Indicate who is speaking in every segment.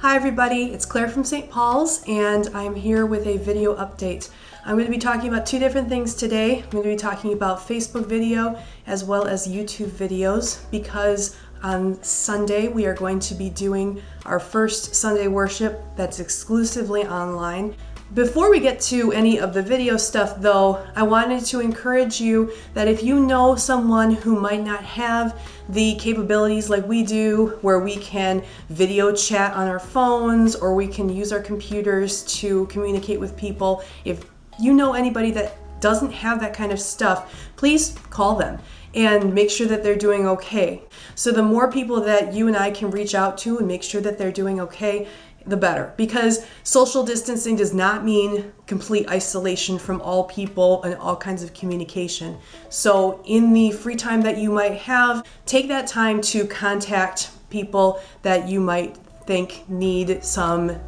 Speaker 1: Hi everybody, it's Claire from St. Paul's and I'm here with a video update. I'm going to be talking about two different things today. I'm going to be talking about Facebook video as well as YouTube videos because on Sunday we are going to be doing our first Sunday worship that's exclusively online. Before we get to any of the video stuff though, I wanted to encourage you that if you know someone who might not have the capabilities like we do, where we can video chat on our phones or we can use our computers to communicate with people, if you know anybody that doesn't have that kind of stuff, please call them and make sure that they're doing okay. So the more people that you and I can reach out to and make sure that they're doing okay, the better, because social distancing does not mean complete isolation from all people and all kinds of communication. So in the free time that you might have, take that time to contact people that you might think need some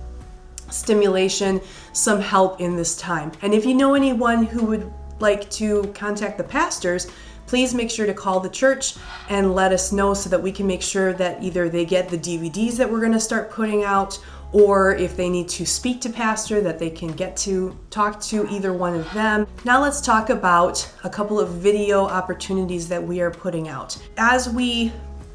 Speaker 1: stimulation, some help in this time. And if you know anyone who would like to contact the pastors, please make sure to call the church and let us know so that we can make sure that either they get the DVDs that we're going to start putting out, or if they need to speak to pastor, that they can get to talk to either one of them. Now let's talk about a couple of video opportunities that we are putting out. As we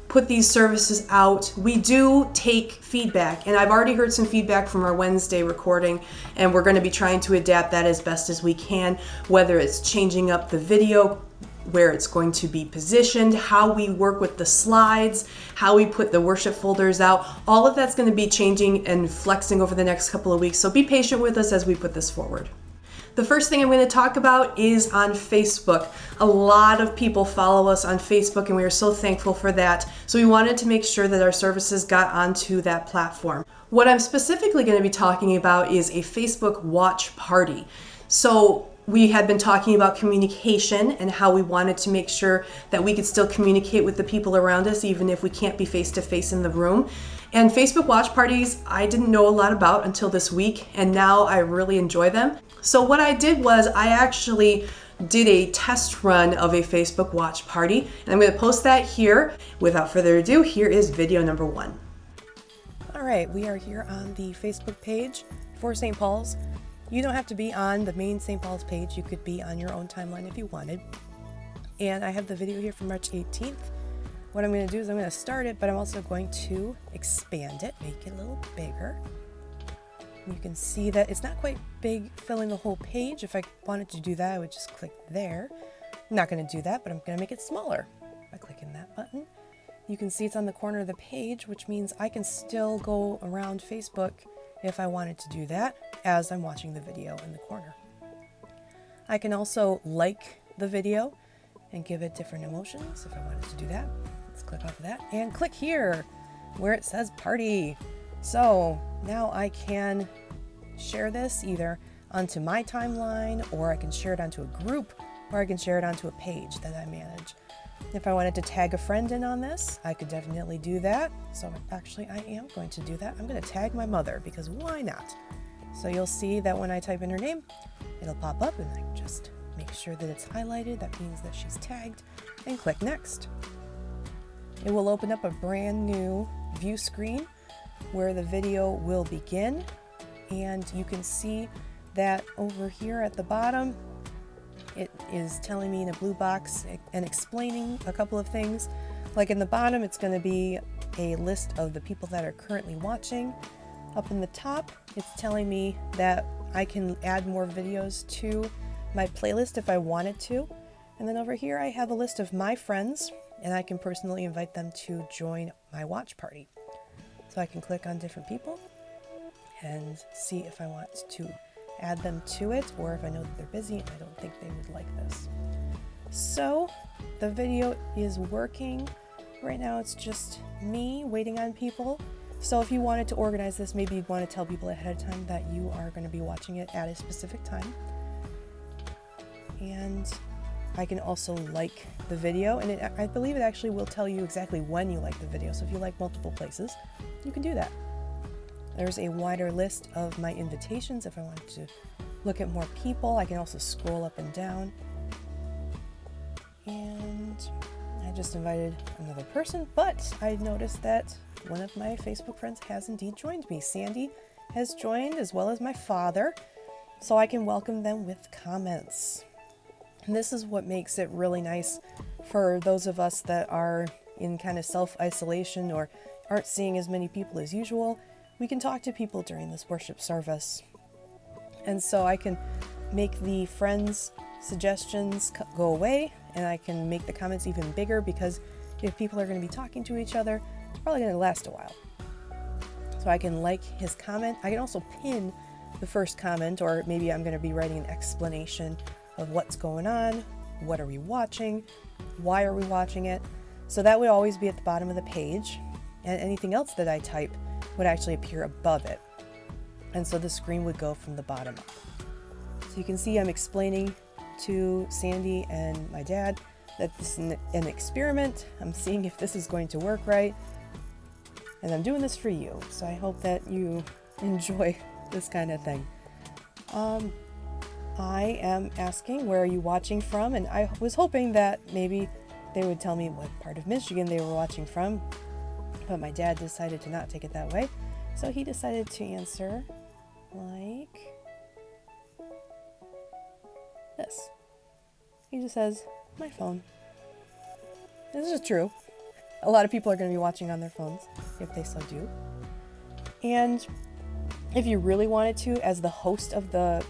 Speaker 1: put these services out, we do take feedback, and I've already heard some feedback from our Wednesday recording, and we're going to be trying to adapt that as best as we can, whether it's changing up the video, where it's going to be positioned, how we work with the slides, how we put the worship folders out. All of that's going to be changing and flexing over the next couple of weeks, so be patient with us as we put this forward. The first thing I'm going to talk about is on Facebook. A lot of people follow us on Facebook and we are so thankful for that. So we wanted to make sure that our services got onto that platform. What I'm specifically going to be talking about is a Facebook watch party. So we had been talking about communication and how we wanted to make sure that we could still communicate with the people around us even if we can't be face to face in the room. And Facebook watch parties, I didn't know a lot about until this week, and now I really enjoy them. So what I did was I actually did a test run of a Facebook watch party, and I'm going to post that here. Without further ado, here is video number 1. All right, we are here on the Facebook page for St. Paul's. You don't have to be on the main St. Paul's page. You could be on your own timeline if you wanted. And I have the video here from March 18th. What I'm going to do is I'm going to start it, but I'm also going to expand it, make it a little bigger. You can see that it's not quite big, filling the whole page. If I wanted to do that, I would just click there. I'm not going to do that, but I'm going to make it smaller by clicking that button. You can see it's on the corner of the page, which means I can still go around Facebook if I wanted to do that as I'm watching the video in the corner. I can also like the video and give it different emotions if I wanted to do that. Let's click off of that and click here where it says party. So now I can share this either onto my timeline, or I can share it onto a group, or I can share it onto a page that I manage. If I wanted to tag a friend in on this, I could definitely do that. So actually I am going to do that. I'm going to tag my mother because why not? So you'll see that when I type in her name, it'll pop up, and I just make sure that it's highlighted. That means that she's tagged, and click next. It will open up a brand new view screen where the video will begin, and you can see that over here at the bottom it is telling me in a blue box and explaining a couple of things. Like in the bottom, it's going to be a list of the people that are currently watching. Up in the top, it's telling me that I can add more videos to my playlist if I wanted to. And then over here, I have a list of my friends, and I can personally invite them to join my watch party. So I can click on different people and see if I want to add them to it, or if I know that they're busy and I don't think they would like this. So the video is working. Right now it's just me waiting on people. So if you wanted to organize this, maybe you'd want to tell people ahead of time that you are going to be watching it at a specific time. And I can also like the video, and I believe it actually will tell you exactly when you like the video. So if you like multiple places, you can do that. There's a wider list of my invitations if I wanted to look at more people. I can also scroll up and down. And I just invited another person, but I noticed that one of my Facebook friends has indeed joined me. Sandy has joined, as well as my father, so I can welcome them with comments. And this is what makes it really nice for those of us that are in kind of self-isolation or aren't seeing as many people as usual. We can talk to people during this worship service. And so I can make the friends' suggestions go away, and I can make the comments even bigger, because if people are going to be talking to each other, it's probably going to last a while. So I can like his comment. I can also pin the first comment, or maybe I'm going to be writing an explanation of what's going on, what are we watching, why are we watching it. So that would always be at the bottom of the page, and anything else that I type would actually appear above it. And so the screen would go from the bottom up. So you can see I'm explaining to Sandy and my dad that this is an experiment. I'm seeing if this is going to work right. And I'm doing this for you. So I hope that you enjoy this kind of thing. I am asking, where are you watching from? And I was hoping that maybe they would tell me what part of Michigan they were watching from. But my dad decided to not take it that way. So he decided to answer like this. He just says, my phone. This is true. A lot of people are going to be watching on their phones, if they so do. And if you really wanted to, as the host of the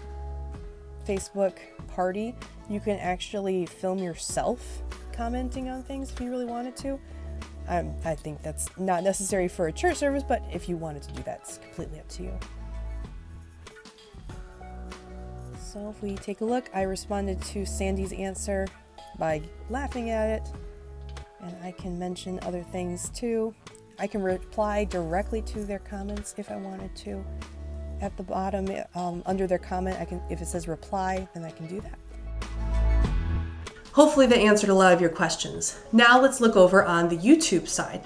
Speaker 1: Facebook party, you can actually film yourself commenting on things if you really wanted to. I think that's not necessary for a church service, but if you wanted to do that, it's completely up to you. So if we take a look, I responded to Sandy's answer by laughing at it, and I can mention other things too. I can reply directly to their comments if I wanted to. At the bottom, under their comment, if it says reply, then I can do that. Hopefully that answered a lot of your questions. Now let's look over on the YouTube side.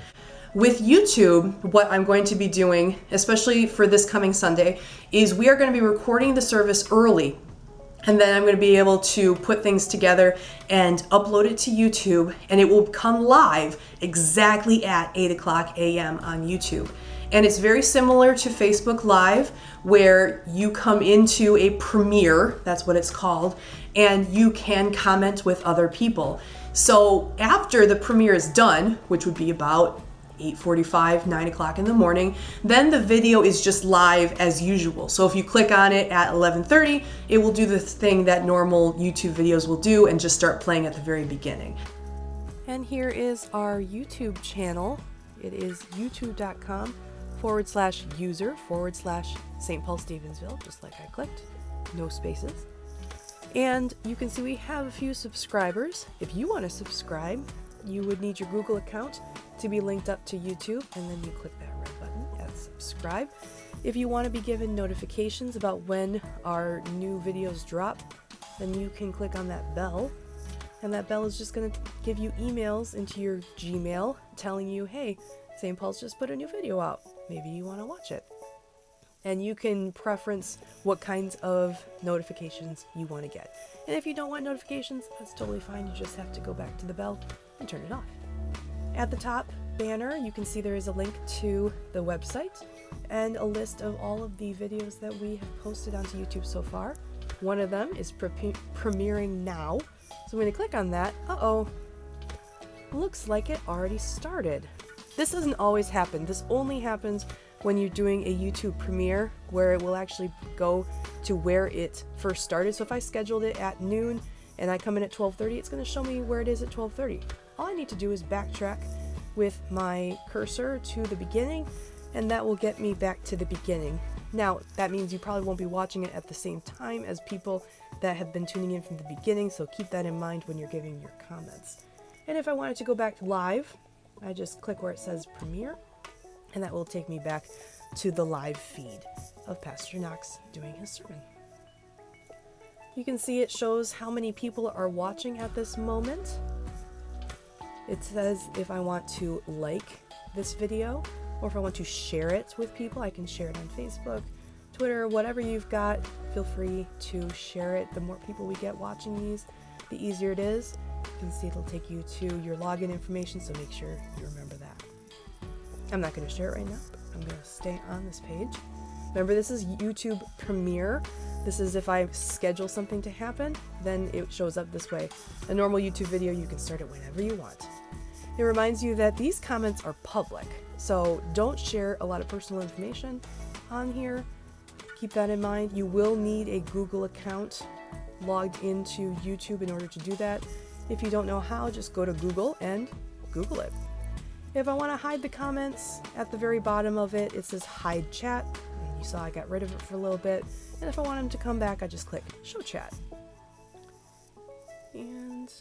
Speaker 1: With YouTube, what I'm going to be doing, especially for this coming Sunday, is we are going to be recording the service early. And then I'm going to be able to put things together and upload it to YouTube, and it will come live exactly at 8 o'clock a.m. on YouTube. And it's very similar to Facebook Live, where you come into a premiere, that's what it's called, and you can comment with other people. So after the premiere is done, which would be about 8:45, 9 o'clock in the morning, then the video is just live as usual. So if you click on it at 11:30, it will do the thing that normal YouTube videos will do and just start playing at the very beginning. And here is our YouTube channel. It is youtube.com/user/St. Paul Stevensville, just like I clicked, no spaces. And you can see we have a few subscribers. If you want to subscribe, you would need your Google account to be linked up to YouTube, and then you click that red button at subscribe. If you want to be given notifications about when our new videos drop, then you can click on that bell, and that bell is just going to give you emails into your Gmail telling you, hey, St. Paul's just put a new video out. Maybe you want to watch it. And you can preference what kinds of notifications you want to get. And if you don't want notifications, that's totally fine. You just have to go back to the bell and turn it off. At the top banner, you can see there is a link to the website and a list of all of the videos that we have posted onto YouTube so far. One of them is premiering now. So I'm going to click on that. Looks like it already started. This doesn't always happen. This only happens when you're doing a YouTube premiere, where it will actually go to where it first started. So if I scheduled it at noon and I come in at 12:30, it's going to show me where it is at 12:30. All I need to do is backtrack with my cursor to the beginning, and that will get me back to the beginning. Now, that means you probably won't be watching it at the same time as people that have been tuning in from the beginning, so keep that in mind when you're giving your comments. And if I wanted to go back to live, I just click where it says premiere, and that will take me back to the live feed of Pastor Knox doing his sermon. You can see it shows how many people are watching at this moment. It says if I want to like this video, or if I want to share it with people, I can share it on Facebook, Twitter, whatever you've got. Feel free to share it. The more people we get watching these, the easier it is. You can see it'll take you to your login information, so make sure you remember that. I'm not going to share it right now, but I'm going to stay on this page. Remember, this is YouTube Premiere. This is if I schedule something to happen, then it shows up this way. A normal YouTube video, you can start it whenever you want. It reminds you that these comments are public, so don't share a lot of personal information on here. Keep that in mind. You will need a Google account logged into YouTube in order to do that. If you don't know how, just go to Google and Google it. If I want to hide the comments, at the very bottom of it, it says hide chat. And you saw I got rid of it for a little bit. And if I want them to come back, I just click show chat. And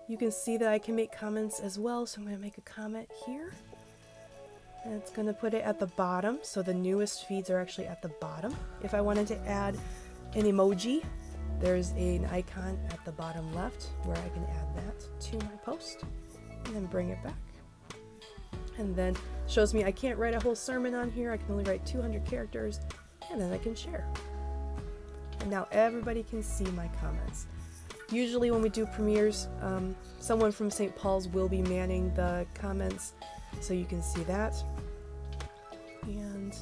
Speaker 1: you can see that I can make comments as well. So I'm going to make a comment here. And it's going to put it at the bottom. So the newest feeds are actually at the bottom. If I wanted to add an emoji, there's an icon at the bottom left where I can add that to my post and then bring it back. And then shows me I can't write a whole sermon on here. I can only write 200 characters, and then I can share. And now everybody can see my comments. Usually when we do premieres, someone from St. Paul's will be manning the comments, so you can see that. And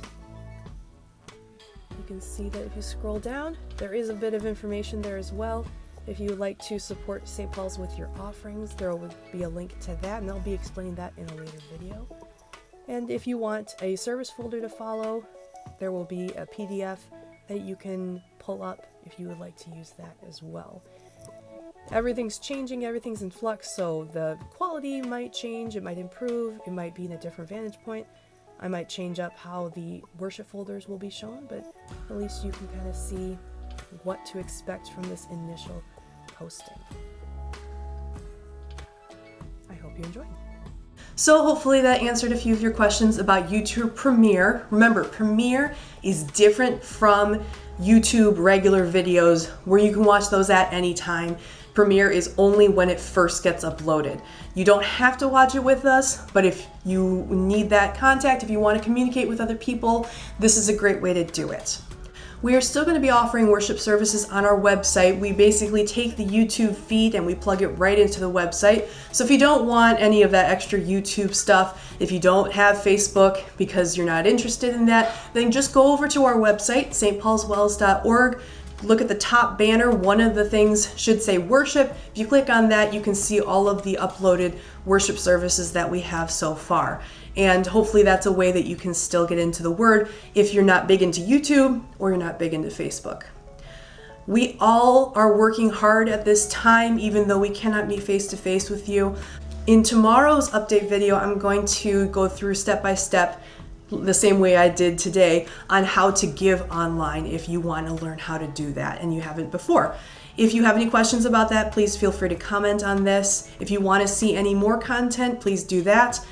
Speaker 1: you can see that if you scroll down, there is a bit of information there as well. If you would like to support St. Paul's with your offerings, there will be a link to that, and I'll be explaining that in a later video. And if you want a service folder to follow, there will be a PDF that you can pull up if you would like to use that as well. Everything's changing, everything's in flux, so the quality might change, it might improve, it might be in a different vantage point. I might change up how the worship folders will be shown, but at least you can kind of see what to expect from this initial posting. I hope you enjoyed. So hopefully that answered a few of your questions about YouTube Premiere. Remember, Premiere is different from YouTube regular videos where you can watch those at any time. Premiere is only when it first gets uploaded. You don't have to watch it with us, but if you need that contact, if you want to communicate with other people, this is a great way to do it. We are still going to be offering worship services on our website. We basically take the YouTube feed and we plug it right into the website. So if you don't want any of that extra YouTube stuff, if you don't have Facebook because you're not interested in that, then just go over to our website, stpaulswells.org. Look at the top banner. One of the things should say worship. If you click on that, you can see all of the uploaded worship services that we have so far. And hopefully that's a way that you can still get into the Word if you're not big into YouTube or you're not big into Facebook. We all are working hard at this time, even though we cannot meet face to face with you. In tomorrow's update video, I'm going to go through step by step, the same way I did today, on how to give online if you want to learn how to do that and you haven't before. If you have any questions about that, please feel free to comment on this. If you want to see any more content, please do that.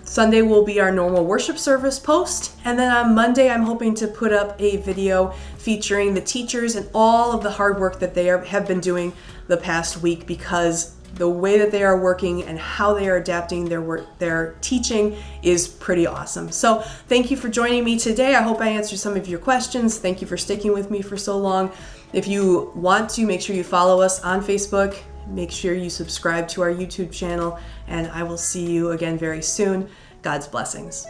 Speaker 1: Sunday will be our normal worship service post, and then on Monday I'm hoping to put up a video featuring the teachers and all of the hard work that they have been doing the past week, because the way that they are working and how they are adapting their work, their teaching is pretty awesome. So thank you for joining me today. I hope I answered some of your questions. Thank you for sticking with me for so long. If you want to, make sure you follow us on Facebook. Make sure you subscribe to our YouTube channel, and I will see you again very soon. God's blessings.